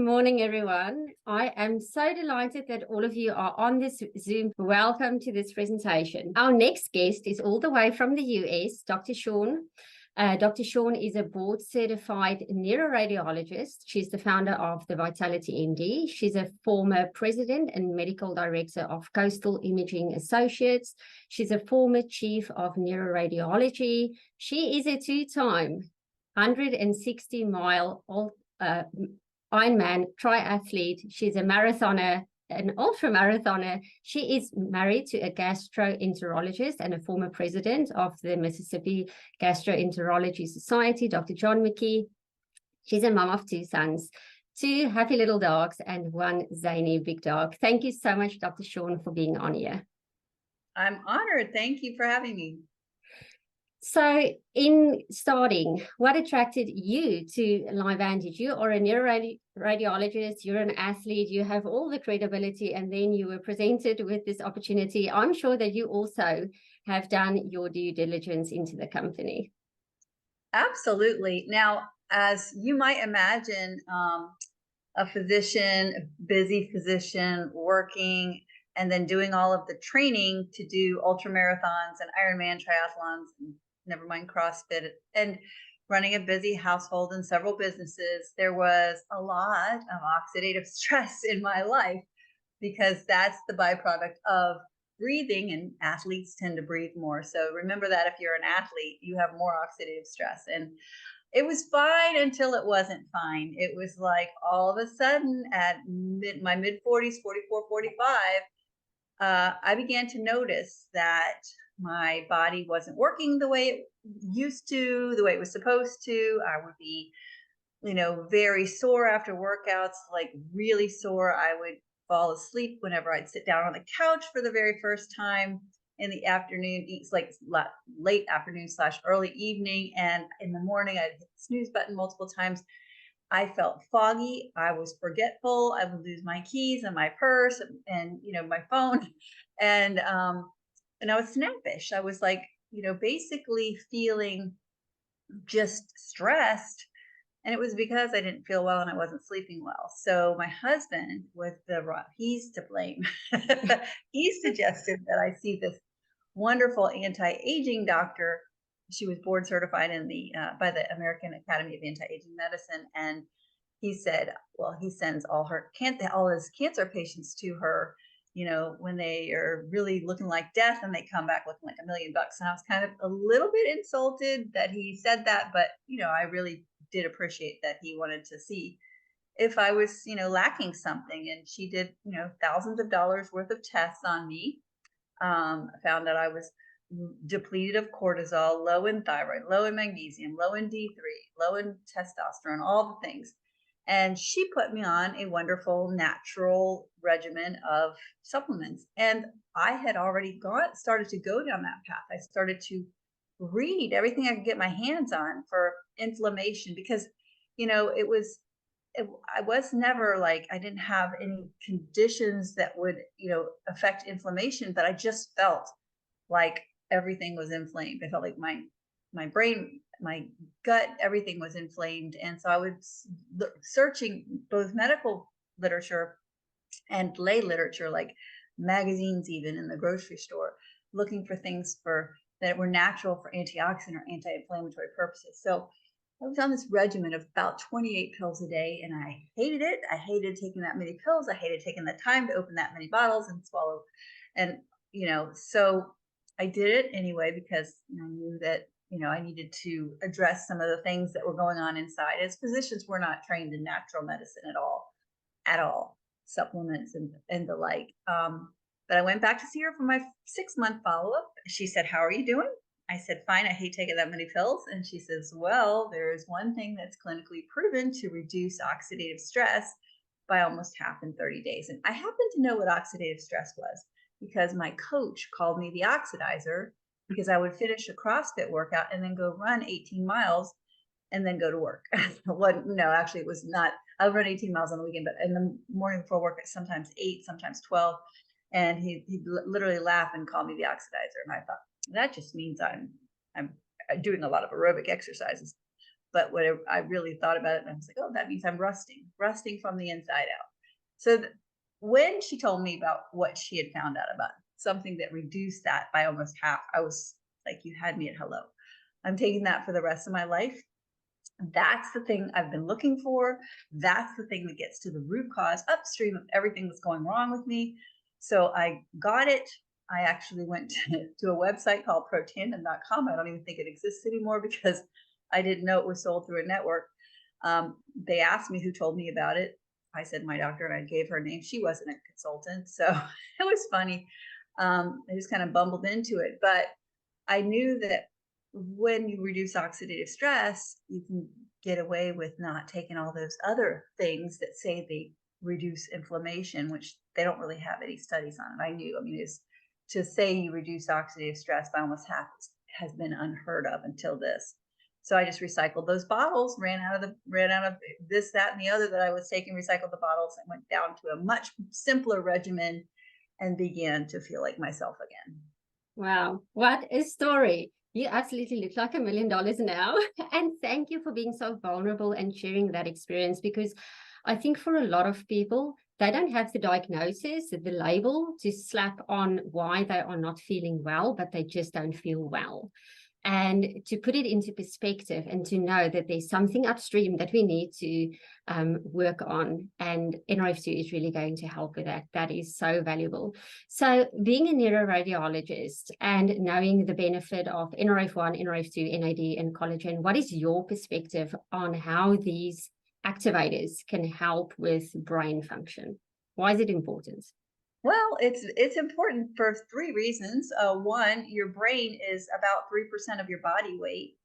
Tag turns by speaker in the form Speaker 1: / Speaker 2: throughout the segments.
Speaker 1: morning, everyone. I am so delighted that all of you are on this Zoom. Welcome to this presentation. Our next guest is all the way from the US, Dr. Shaun. Dr. Shaun is a board-certified neuroradiologist. She's the founder of the Vitality MD. She's a former president and medical director of Coastal Imaging Associates. She's a former chief of neuroradiology. She is a two-time 160-mile Ironman triathlete. She's a marathoner, an ultra marathoner. She is married to a gastroenterologist and a former president of the Mississippi Gastroenterology Society, Dr. John McKee. She's a mom of two sons, two happy little dogs, and one zany big dog. Thank you so much, Dr. Shaun, for being on here.
Speaker 2: I'm honored. Thank you for having me.
Speaker 1: So in starting, what attracted you to LiveVantage? You are a neuroradiologist, you're an athlete, you have all the credibility, and then you were presented with this opportunity. I'm sure that you also have done your due diligence into the company.
Speaker 2: Absolutely. Now, as you might imagine, a physician, a busy physician working and then doing all of the training to do ultra marathons and Ironman triathlons, and never mind CrossFit, and running a busy household and several businesses, there was a lot of oxidative stress in my life because that's the byproduct of breathing, and athletes tend to breathe more. So remember that if you're an athlete, you have more oxidative stress. And it was fine until it wasn't fine. It was like all of a sudden at my mid-40s, 44, 45, I began to notice that my body wasn't working the way it used to, the way it was supposed to. I would be, very sore after workouts, like really sore. I would fall asleep whenever I'd sit down on the couch for the very first time in the afternoon, like late afternoon / early evening. And in the morning, I'd hit the snooze button multiple times. I felt foggy. I was forgetful. I would lose my keys and my purse and my phone. And I was snappish. I was like, basically feeling just stressed. And it was because I didn't feel well and I wasn't sleeping well. So my husband he's to blame. He suggested that I see this wonderful anti-aging doctor. She was board certified in by the American Academy of Anti-Aging Medicine. And he said, well, he sends all his cancer patients to her, when they are really looking like death and they come back looking like $1 million. And I was kind of a little bit insulted that he said that, but, I really did appreciate that he wanted to see if I was, lacking something. And she did, thousands of dollars worth of tests on me. Found that I was depleted of cortisol, low in thyroid, low in magnesium, low in D3, low in testosterone, all the things. And she put me on a wonderful natural regimen of supplements. And I had already started to go down that path. I started to read everything I could get my hands on for inflammation because, I was never like, I didn't have any conditions that would, affect inflammation, but I just felt like everything was inflamed. I felt like my brain, my gut, everything was inflamed. And so I was searching both medical literature and lay literature, like magazines, even in the grocery store, looking for things that were natural for antioxidant or anti-inflammatory purposes. So I was on this regimen of about 28 pills a day, and I hated it. I hated taking that many pills. I hated taking the time to open that many bottles and swallow. And, so I did it anyway because I knew that, I needed to address some of the things that were going on inside. As physicians, we're not trained in natural medicine at all, supplements and the like. But I went back to see her for my 6-month follow-up. She said, "How are you doing?" I said, "Fine, I hate taking that many pills." And she says, "Well, there is one thing that's clinically proven to reduce oxidative stress by almost half in 30 days. And I happen to know what oxidative stress was because my coach called me the oxidizer because I would finish a CrossFit workout and then go run 18 miles and then go to work. Actually, it was not. I would run 18 miles on the weekend, but in the morning before work, sometimes 8, sometimes 12. And he'd literally laugh and call me the oxidizer. And I thought, that just means I'm doing a lot of aerobic exercises. But what I really thought about it, and I was like, oh, that means I'm rusting from the inside out. So when she told me about what she had found out about something that reduced that by almost half, I was like, you had me at hello. I'm taking that for the rest of my life. That's the thing I've been looking for. That's the thing that gets to the root cause upstream of everything that's going wrong with me. So I got it. I actually went to a website called protandem.com. I don't even think it exists anymore because I didn't know it was sold through a network. They asked me who told me about it. I said my doctor, and I gave her name. She wasn't a consultant, so it was funny. I just kind of bumbled into it, but I knew that when you reduce oxidative stress, you can get away with not taking all those other things that say they reduce inflammation, which they don't really have any studies on. I mean, it's to say you reduce oxidative stress by almost half has been unheard of until this. So I just recycled those bottles, ran out of this, that, and the other that I was taking, recycled the bottles, and went down to a much simpler regimen and began to feel like myself again.
Speaker 1: Wow, what a story. You absolutely look like $1 million now. And thank you for being so vulnerable and sharing that experience, because I think for a lot of people, they don't have the diagnosis, the label to slap on why they are not feeling well, but they just don't feel well. And to put it into perspective and to know that there's something upstream that we need to work on, and NRF2 is really going to help with that. That is so valuable. So being a neuroradiologist and knowing the benefit of NRF1, NRF2, NAD, and collagen, what is your perspective on how these activators can help with brain function? Why is it important?
Speaker 2: Well, it's important for three reasons. One, your brain is about 3% of your body weight,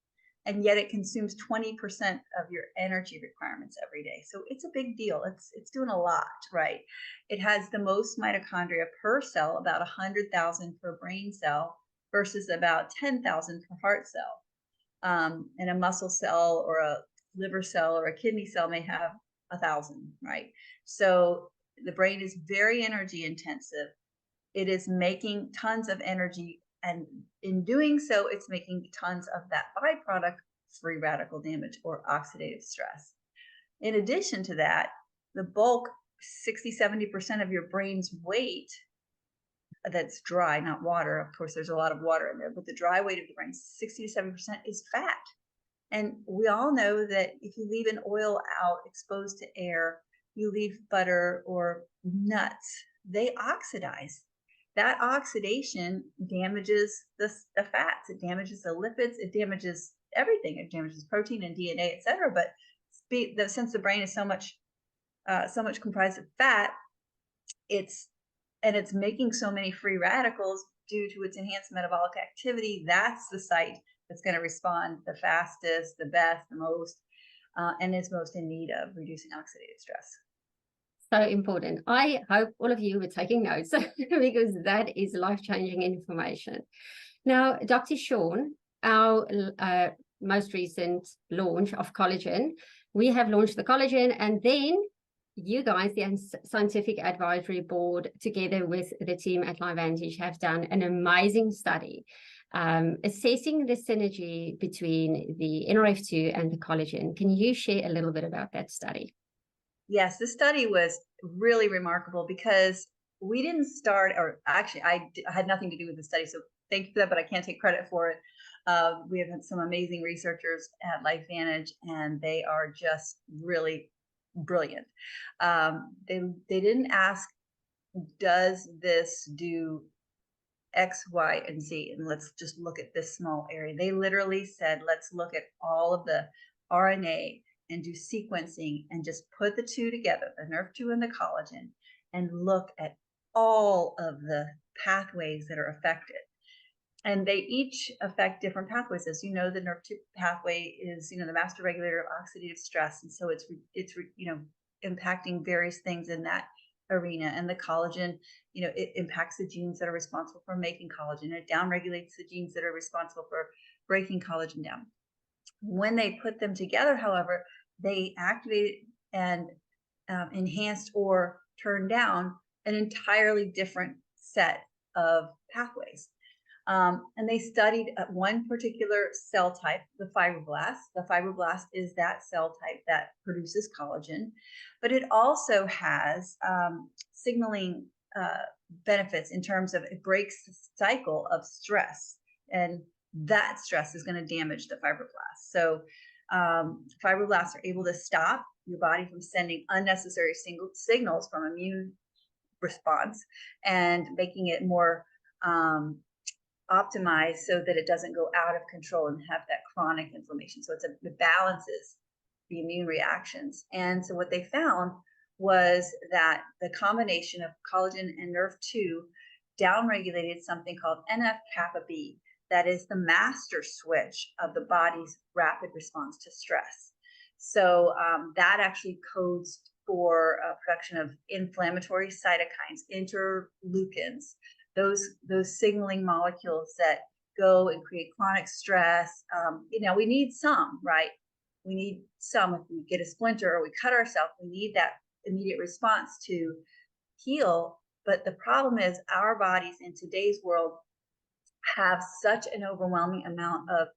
Speaker 2: and yet it consumes 20% of your energy requirements every day. So it's a big deal. It's doing a lot, right? It has the most mitochondria per cell, about 100,000 per brain cell, versus about 10,000 per heart cell. And a muscle cell or a liver cell or a kidney cell may have 1,000, right? So the brain is very energy intensive. It is making tons of energy, and in doing so, it's making tons of that byproduct, free radical damage or oxidative stress. In addition to that, the bulk, 60-70% of your brain's weight, that's dry, not water. Of course, there's a lot of water in there, but the dry weight of the brain, 60-70%, is fat. And we all know that if you leave an oil out exposed to air, you leave butter or nuts, they oxidize. That oxidation damages the fats, it damages the lipids, it damages everything. It damages protein and DNA, etc. But since the brain is so much comprised of fat, it's making so many free radicals due to its enhanced metabolic activity. That's the site that's going to respond the fastest, the best, the most, and is most in need of reducing oxidative stress.
Speaker 1: So important. I hope all of you were taking notes because that is life-changing information. Now, Dr. Shaun, our most recent launch of collagen, we have launched the collagen, and then you guys, the Scientific Advisory Board, together with the team at LiveVantage, have done an amazing study assessing the synergy between the NRF2 and the collagen. Can you share a little bit about that study?
Speaker 2: Yes, this study was really remarkable because we didn't start, or actually I had nothing to do with the study, so thank you for that, but I can't take credit for it. We have some amazing researchers at LifeVantage, and they are just really brilliant. They didn't ask, does this do X, Y, and Z, and let's just look at this small area. They literally said, let's look at all of the RNA and do sequencing and just put the two together, the NRF2 and the collagen, and look at all of the pathways that are affected. And they each affect different pathways. As you know, the NRF2 pathway is, the master regulator of oxidative stress. And so it's impacting various things in that arena. And the collagen, it impacts the genes that are responsible for making collagen. It downregulates the genes that are responsible for breaking collagen down. When they put them together, however, they activated and enhanced or turned down an entirely different set of pathways. And they studied one particular cell type, the fibroblast. The fibroblast is that cell type that produces collagen, but it also has signaling benefits in terms of it breaks the cycle of stress, and that stress is going to damage the fibroblasts. So fibroblasts are able to stop your body from sending unnecessary signals from immune response and making it more optimized so that it doesn't go out of control and have that chronic inflammation. So it balances the immune reactions. And so what they found was that the combination of collagen and Nerve2 downregulated something called NF-kappa B, that is the master switch of the body's rapid response to stress. So that actually codes for production of inflammatory cytokines, interleukins, those signaling molecules that go and create chronic stress. We need some, right? We need some. If we get a splinter or we cut ourselves, we need that immediate response to heal. But the problem is our bodies in today's world have such an overwhelming amount of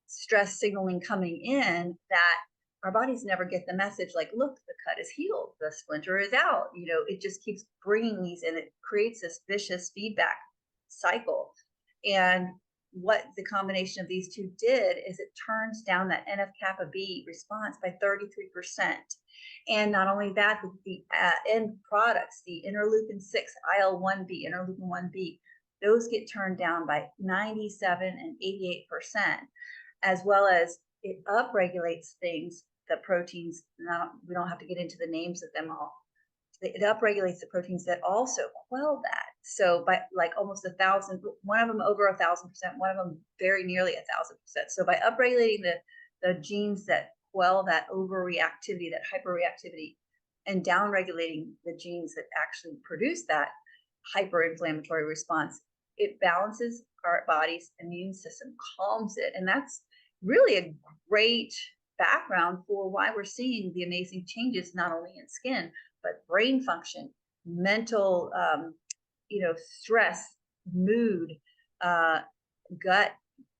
Speaker 2: stress signaling coming in that our bodies never get the message like, look, the cut is healed, the splinter is out. It just keeps bringing these in. It creates this vicious feedback cycle. And what the combination of these two did is it turns down that NF-kappa B response by 33%. And not only that, the end products, the interleukin 6, IL-1B, interleukin 1B, those get turned down by 97 and 88%, as well as it upregulates things, the proteins. We don't have to get into the names of them all. It upregulates the proteins that also quell that. So by like almost 1,000, one of them over 1,000%, one of them very nearly 1,000%. So by upregulating the genes that quell that overreactivity, that hyperreactivity, and downregulating the genes that actually produce that hyperinflammatory response, it balances our body's immune system, calms it. And that's really a great background for why we're seeing the amazing changes, not only in skin, but brain function, mental, stress, mood, gut,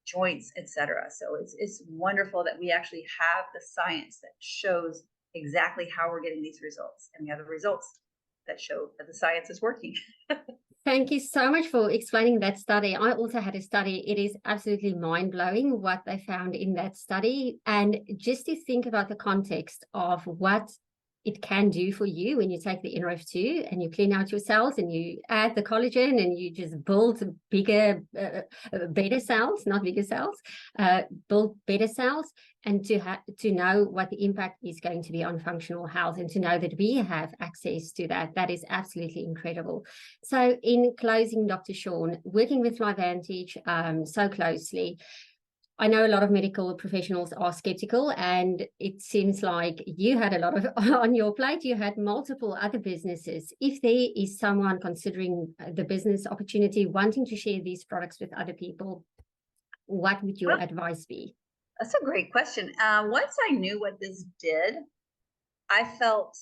Speaker 2: joints, etc. So it's wonderful that we actually have the science that shows exactly how we're getting these results, and we have the results that show that the science is working.
Speaker 1: Thank you so much for explaining that study. I also had a study. It is absolutely mind-blowing what they found in that study. And just to think about the context of what it can do for you when you take the NRF2 and you clean out your cells and you add the collagen and you just build bigger, better cells, not bigger cells, build better cells, and to know what the impact is going to be on functional health, and to know that we have access to that is absolutely incredible. So in closing, Dr. Shaun, working with LifeVantage so closely, I know a lot of medical professionals are skeptical, and it seems like you had a lot of on your plate. You had multiple other businesses. If there is someone considering the business opportunity, wanting to share these products with other people, what would your advice be?
Speaker 2: That's a great question. Once I knew what this did, I felt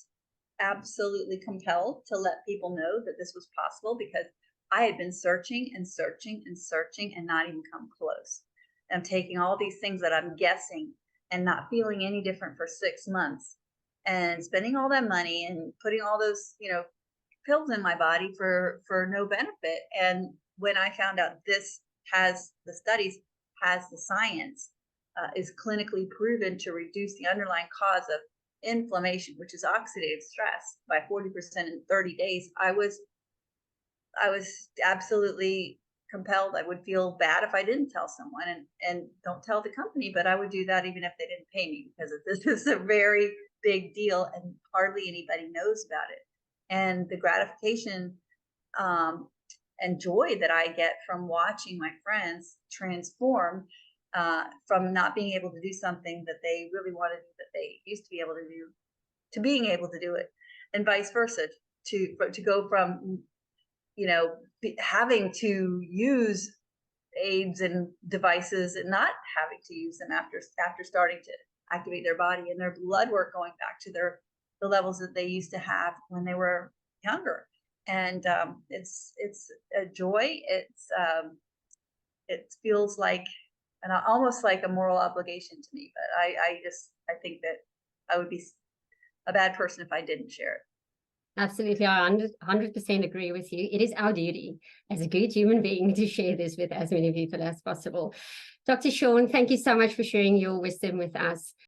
Speaker 2: absolutely compelled to let people know that this was possible, because I had been searching and searching and searching and not even come close. I'm taking all these things that I'm guessing and not feeling any different for 6 months, and spending all that money and putting all those, pills in my body for no benefit. And when I found out this has the studies, has the science, is clinically proven to reduce the underlying cause of inflammation, which is oxidative stress, by 40% in 30 days, I was absolutely compelled. I would feel bad if I didn't tell someone, and don't tell the company, but I would do that even if they didn't pay me, because this is a very big deal and hardly anybody knows about it. And the gratification and joy that I get from watching my friends transform from not being able to do something that they really wanted, that they used to be able to do, to being able to do it, and vice versa, to go from having to use aids and devices and not having to use them after starting to activate their body, and their blood work going back to the levels that they used to have when they were younger. And it's a joy. it feels like almost like a moral obligation to me. But I think that I would be a bad person if I didn't share it.
Speaker 1: Absolutely. I 100% agree with you. It is our duty as a good human being to share this with as many people as possible. Dr. Shaun, thank you so much for sharing your wisdom with us.